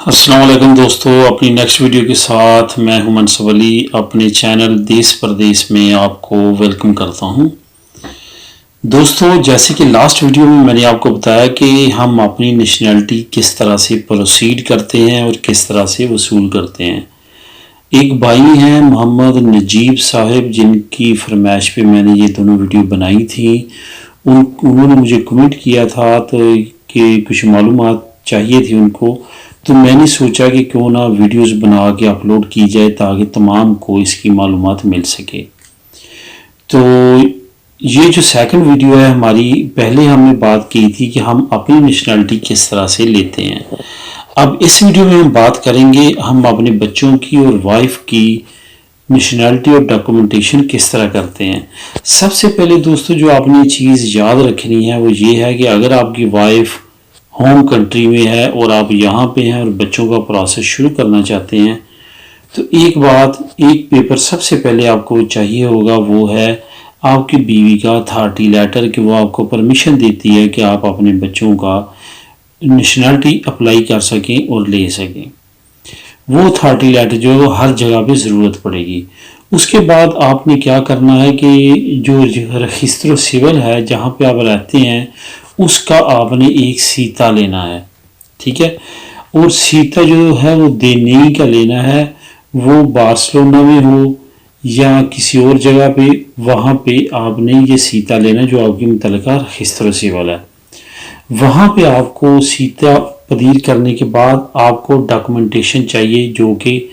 अस्सलाम वालेकुम दोस्तों, अपनी नेक्स्ट वीडियो के साथ मैं हूं मनसूर अली। अपने चैनल देश परदेश में आपको वेलकम करता हूं। दोस्तों, जैसे कि लास्ट वीडियो में मैंने आपको बताया कि हम अपनी नेशनैलिटी किस तरह से प्रोसीड करते हैं और किस तरह से वसूल करते हैं। एक भाई हैं मोहम्मद नजीब साहब, जिनकी फरमाइश पे मैंने ये दोनों वीडियो बनाई थी। उन्होंने मुझे कमेंट किया था तो कि कुछ मालूमात चाहिए थी उनको, तो मैंने सोचा कि क्यों ना वीडियोस बना के अपलोड की जाए ताकि तमाम को इसकी मालूमात मिल सके। तो ये जो सेकंड वीडियो है हमारी, पहले हमने बात की थी कि हम अपनी नेशनैलिटी किस तरह से लेते हैं। अब इस वीडियो में हम बात करेंगे हम अपने बच्चों की और वाइफ की नेशनैलिटी और डॉक्यूमेंटेशन किस तरह करते हैं। सबसे पहले दोस्तों, जो आपने चीज़ याद रखनी है वो ये है कि अगर आपकी वाइफ होम कंट्री में है और आप यहाँ पे हैं और बच्चों का प्रोसेस शुरू करना चाहते हैं, तो एक पेपर सबसे पहले आपको चाहिए होगा, वो है आपकी बीवी का अथॉरिटी लेटर कि वो आपको परमिशन देती है कि आप अपने बच्चों का नेशनैलिटी अप्लाई कर सकें और ले सकें। वो अथॉरिटी लेटर जो है वो हर जगह पे ज़रूरत पड़ेगी। उसके बाद आपने क्या करना है कि जो रजिस्टर सिविल है जहाँ पे आप रहते हैं उसका आपने एक सीता लेना है, ठीक है। और सीता जो है वो देने का लेना है, वो बार्सिलोना में हो या किसी और जगह पे, वहाँ पे आपने ये सीता लेना जो आपकी मुतल्लिका रजिस्टर सिविल है। वहाँ पे आपको सीता पदीर करने के बाद आपको डॉक्यूमेंटेशन चाहिए, जो कि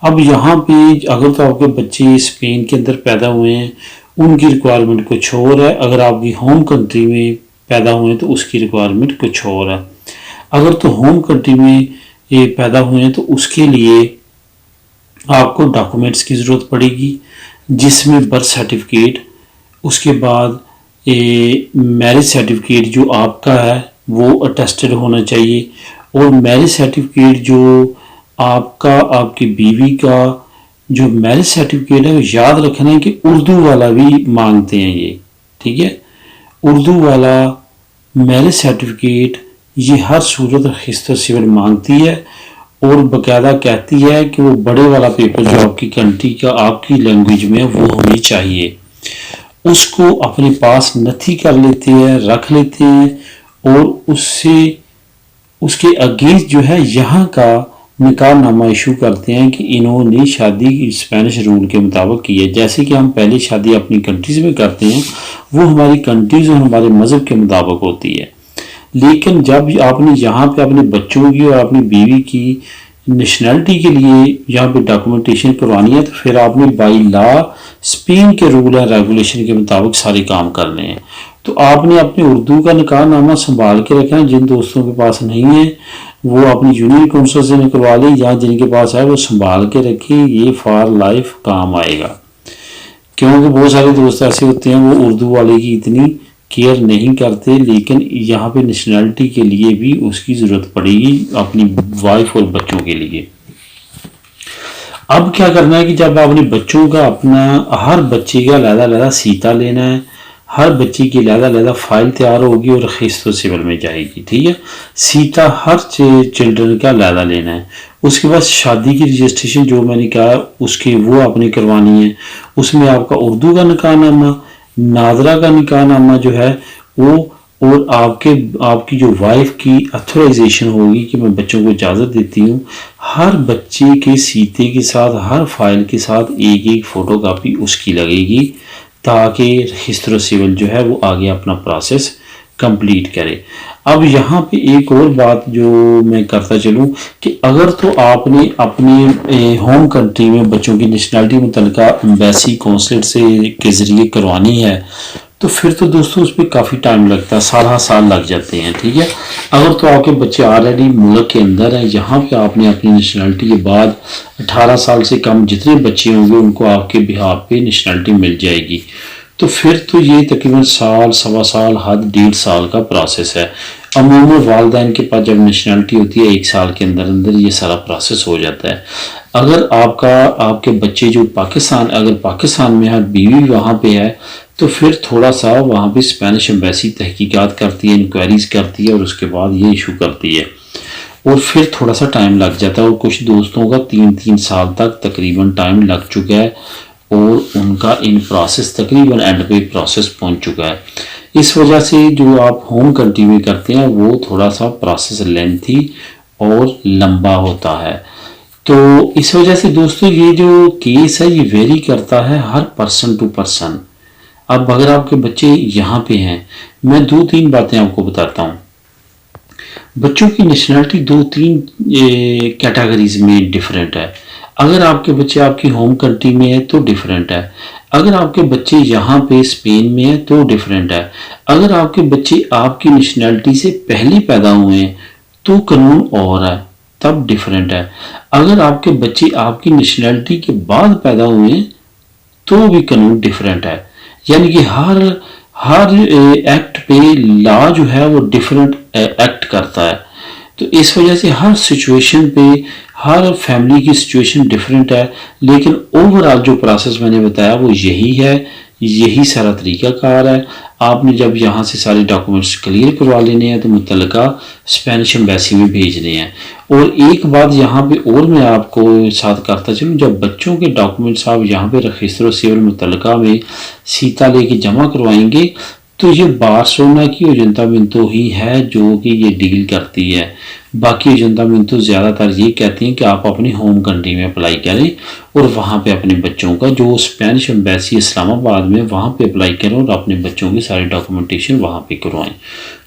अब यहाँ पे अगर तो आपके बच्चे स्पेन के अंदर पैदा हुए हैं उनकी रिक्वायरमेंट कुछ और है, अगर आपकी होम कंट्री में पैदा हुए हैं तो उसकी रिक्वायरमेंट कुछ और है। अगर तो होम कंट्री में ये पैदा हुए हैं तो उसके लिए आपको डॉक्यूमेंट्स की ज़रूरत पड़ेगी, जिसमें बर्थ सर्टिफिकेट, उसके बाद मैरिज सर्टिफिकेट जो आपका है वो अटेस्टेड होना चाहिए, और मैरिज सर्टिफिकेट जो आपकी बीवी का जो मैरिज सर्टिफिकेट है वो याद रखना है कि उर्दू वाला भी मांगते हैं ये, ठीक है। उर्दू वाला मैरिज सर्टिफिकेट ये हर सूरत रजिस्टर सिविल मांगती है और बाकायदा कहती है कि वो बड़े वाला पेपर जो आपकी कंट्री का आपकी लैंग्वेज में है वो हमें चाहिए। उसको अपने पास नथी कर लेते हैं, रख लेते हैं और उसके अगेंस्ट जो है यहाँ का निकाहनामा इशू करते हैं कि इन्होंने शादी स्पेनिश रूल के मुताबिक की है। जैसे कि हम पहले शादी अपनी कंट्रीज में करते हैं वो हमारी कंट्रीज और हमारे मज़हब के मुताबिक होती है, लेकिन जब आपने यहाँ पे अपने बच्चों की और अपनी बीवी की नेशनैलिटी के लिए यहाँ पे डॉक्यूमेंटेशन करवानी है तो फिर आपने बाई लॉ स्पेन के रूल एंड रेगुलेशन के मुताबिक सारे काम करने हैं। तो आपने अपने उर्दू का निकाहनामा संभाल के रखना। जिन दोस्तों के पास नहीं है वो अपनी यूनियन काउंसिल से निकलवा लें, या जिनके पास है वो संभाल के रखें, ये फॉर लाइफ काम आएगा। क्योंकि बहुत सारे दोस्त ऐसे होते हैं वो उर्दू वाले की इतनी केयर नहीं करते, लेकिन यहाँ पे नेशनैलिटी के लिए भी उसकी ज़रूरत पड़ेगी अपनी वाइफ और बच्चों के लिए। अब क्या करना है कि जब आपने बच्चों का अपना हर बच्चे का अलग-अलग सीता लेना है, हर बच्चे की अलग-अलग फाइल तैयार होगी और रजिस्टर सिविल में जाएगी, ठीक है। सीता हर चिल्ड्रन का अलग लेना है। उसके बाद शादी की रजिस्ट्रेशन जो मैंने कहा उसकी वो आपने करवानी है। उसमें आपका उर्दू का निकाहनामा, नादरा का निकाहनामा जो है वो, और आपकी जो वाइफ की अथोराइजेशन होगी कि मैं बच्चों को इजाज़त देती हूँ। हर बच्चे के सीते के साथ हर फाइल के साथ एक एक फ़ोटो कापी उसकी लगेगी ताकि रजिस्टर सिविल जो है वो आगे अपना प्रोसेस कंप्लीट करे। अब यहाँ पे एक और बात जो मैं करता चलूँ कि अगर तो आपने अपने होम कंट्री में बच्चों की नेशनैलिटी मुतल्लिका एम्बेसी कौंसलेट से के ज़रिए करवानी है तो फिर तो दोस्तों उस पर काफ़ी टाइम लगता है, साल लग जाते हैं, ठीक है। अगर तो आपके बच्चे ऑलरेडी मुल्क के अंदर हैं, यहाँ पे आपने अपनी नेशनैलिटी के बाद 18 साल से कम जितने बच्चे होंगे उनको आपके बिहाफ पे नेशनैलिटी मिल जाएगी। तो फिर तो ये तकरीबन साल, सवा साल, हद 1.5 साल का प्रोसेस है। अमूमन वालिदैन के पास जब नेशनैलिटी होती है 1 साल के अंदर अंदर ये सारा प्रोसेस हो जाता है। अगर आपके बच्चे जो अगर पाकिस्तान में है, बीवी वहाँ पे है, तो फिर थोड़ा सा वहाँ पे स्पेनिश एम्बेसी तहकीकात करती है, इंक्वायरीज करती है और उसके बाद ये इशू करती है। और फिर थोड़ा सा टाइम लग जाता है, और कुछ दोस्तों का 3-3 साल तक तकरीबन टाइम लग चुका है और उनका इन प्रोसेस तकरीबन एंड पे प्रोसेस पहुंच चुका है। इस वजह से जो आप होम कंट्री में करते हैं वो थोड़ा सा प्रोसेस लेंथी और लंबा होता है। तो इस वजह से दोस्तों ये जो केस है ये वेरी करता है हर पर्सन टू पर्सन। अब अगर आपके बच्चे यहाँ पे हैं, मैं 2-3 बातें आपको बताता हूँ। बच्चों की नेशनलिटी 2-3 कैटेगरीज में डिफरेंट है। अगर आपके बच्चे आपकी होम कंट्री में है तो डिफरेंट है, अगर आपके बच्चे यहाँ पे स्पेन में है तो डिफरेंट है, अगर आपके बच्चे आपकी नेशनलिटी से पहले पैदा हुए हैं तो कानून और है, तब डिफरेंट है। अगर आपके बच्चे आपकी नेशनलिटी के बाद पैदा हुए हैं तो भी कानून डिफरेंट है। यानी कि हर हर एक्ट पे लॉ जो है वो डिफरेंट एक्ट करता है। तो इस वजह से हर सिचुएशन पे हर फैमिली की सिचुएशन डिफरेंट है, लेकिन ओवरऑल जो प्रोसेस मैंने बताया वो यही है, यही सारा तरीकाकार है। आपने जब यहाँ से सारे डॉक्यूमेंट्स क्लियर करवा लेने हैं तो मुतल्लिका स्पेनिश एम्बेसी में भेजने हैं। और एक बात यहाँ पे और मैं आपको साथ करता चलूँ, जब बच्चों के डॉक्यूमेंट्स आप यहाँ पे रजिस्टर सिविल मुतल्लिका में सीता लेके जमा करवाएंगे तो ये बार्सिलोना की अयuntamiento ही है जो कि ये डील करती है। बाकी अयuntamiento ज़्यादातर ये कहते हैं कि आप अपनी होम कंट्री में अप्लाई करें और वहाँ पे अपने बच्चों का जो स्पेनिश एम्बेसी इस्लामाबाद में वहाँ पे अप्लाई करें और अपने बच्चों की सारी डॉक्यूमेंटेशन वहाँ पे करवाएं,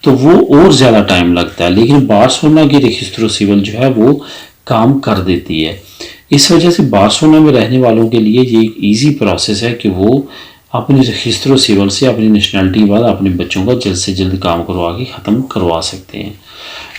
तो वो और ज़्यादा टाइम लगता है। लेकिन बार्सिलोना की रजिस्टर सिविल जो है वो काम कर देती है। इस वजह से बार्सिलोना में रहने वालों के लिए ये एक ईजी प्रोसेस है कि वो अपने रजिस्टर सिविल से अपनी नेशनलिटी के बाद अपने बच्चों का जल्द से जल्द काम करवा के ख़त्म करवा सकते हैं।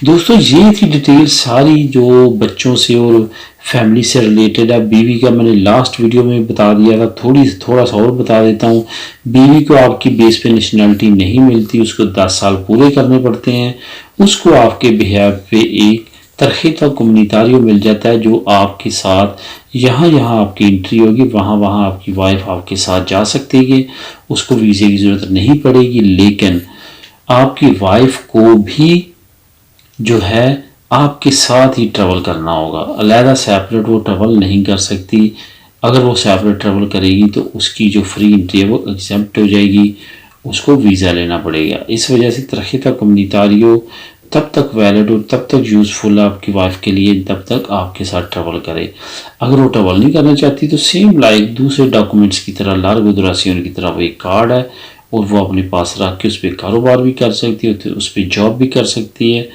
दोस्तों ये थी डिटेल सारी जो बच्चों से और फैमिली से रिलेटेड है। बीवी का मैंने लास्ट वीडियो में बता दिया था, थोड़ा सा और बता देता हूँ। बीवी को आपकी बेस पे नेशनलिटी नहीं मिलती, उसको 10 साल पूरे करने पड़ते हैं। उसको आपके बिहेव पे एक तरहीता कम्युनिटारियो मिल जाता है जो आपके साथ यहाँ आपकी एंट्री होगी, वहाँ आपकी वाइफ आपके साथ जा सकती है, उसको वीज़े की ज़रूरत नहीं पड़ेगी। लेकिन आपकी वाइफ को भी जो है आपके साथ ही ट्रैवल करना होगा, अलहदा सेपरेट वो ट्रैवल नहीं कर सकती। अगर वो सेपरेट ट्रैवल करेगी तो उसकी जो फ्री एंट्री है वो एग्जेम्प्ट हो जाएगी, उसको वीज़ा लेना पड़ेगा। इस वजह से तरहीता कम्युनिटारियो तब तक वैलिड और तब तक यूज़फुल है आपकी वाइफ के लिए तब तक आपके साथ ट्रैवल करे। अगर वो ट्रैवल नहीं करना चाहती तो सेम लाइक दूसरे डॉक्यूमेंट्स की तरह लार्गो दुरासियोन की तरह वो एक कार्ड है और वो अपने पास रख के उस पर कारोबार भी कर सकती है, उस पर जॉब भी कर सकती है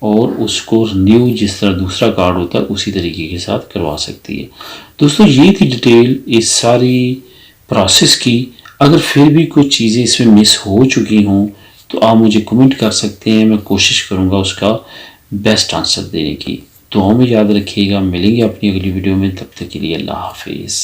और उसको न्यू जिस तरह दूसरा कार्ड होता है उसी तरीके के साथ करवा सकती है। दोस्तों ये थी डिटेल इस सारी प्रोसेस की। अगर फिर भी कुछ चीज़ें इसमें मिस हो चुकी हों तो आप मुझे कमेंट कर सकते हैं, मैं कोशिश करूंगा उसका बेस्ट आंसर देने की। दुआओं में याद रखिएगा, मिलेंगे अपनी अगली वीडियो में, तब तक के लिए अल्लाह हाफिज़।